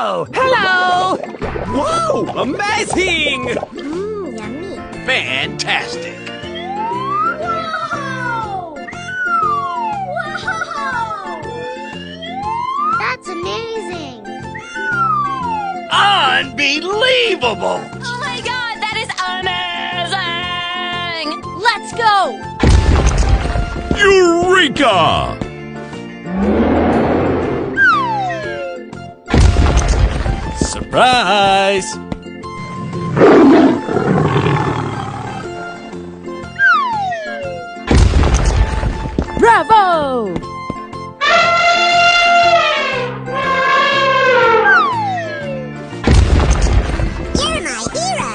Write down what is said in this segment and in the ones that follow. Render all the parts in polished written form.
Oh, hello! Whoa, amazing! Yummy. Fantastic! Whoa! Whoa! That's amazing. Unbelievable! Oh my god, that is amazing! Let's go! Eureka! Surprise! Bravo! You're my hero.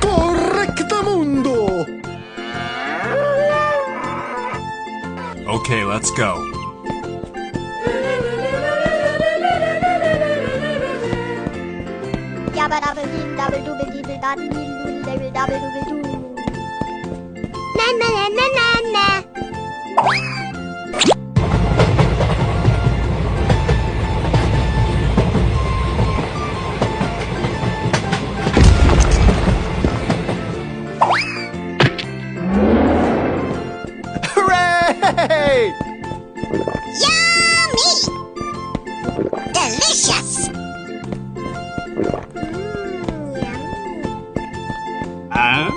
Correctamundo! Okay, let's go. Yabba dabba dee dabba dooba dee dabba dee dabba dabba dooba doo. Na na na na na na. Hooray! Yummy! Delicious! Huh?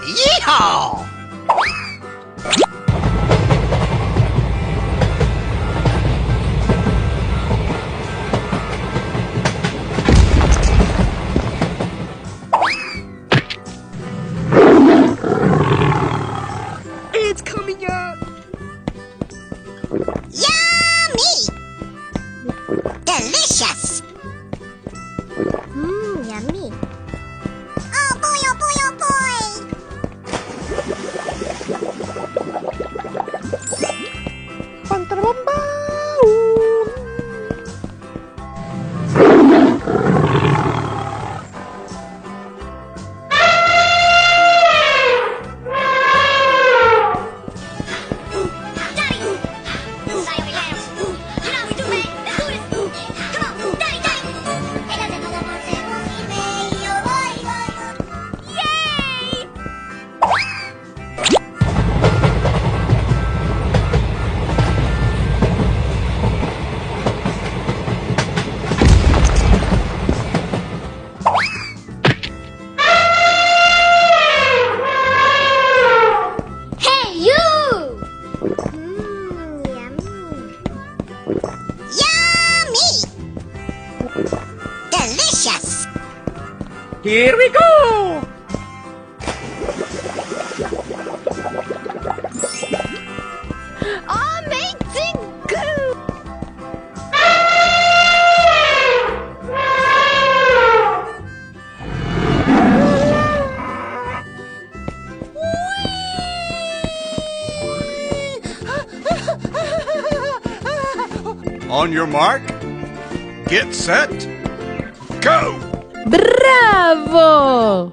Yeehaw! It's coming up! Yummy! Delicious! Yummy. Oh boy, oh boy, oh boy! Hey, you! Yummy! Delicious! Here we go! Amazing! Good! On your mark, get set, go! Bravo!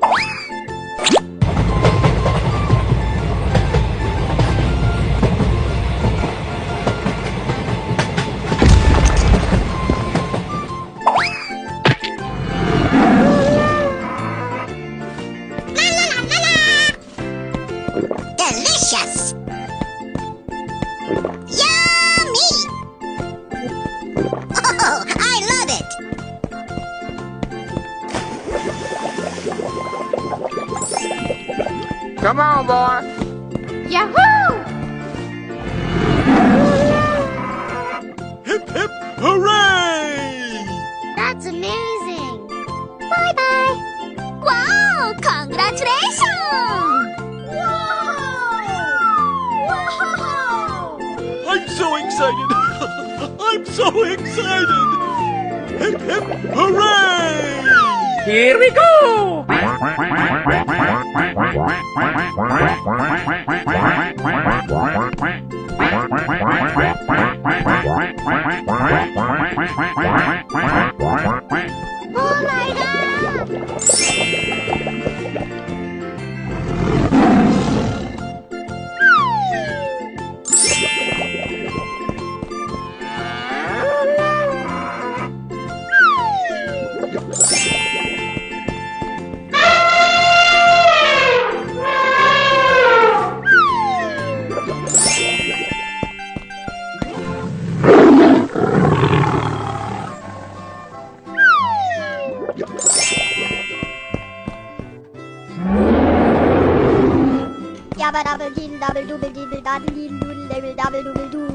Delicious! Yummy! Oh, I love it! Come on, boy! Yahoo! Hip hip hooray! That's amazing! Bye-bye! Wow! Congratulations! Whoa! Whoa! I'm so excited! I'm I'm so excited! Hip, hip, hooray! Here we go! Oh my god! Yabba dabba dee double dooble dee double dee double double double doo.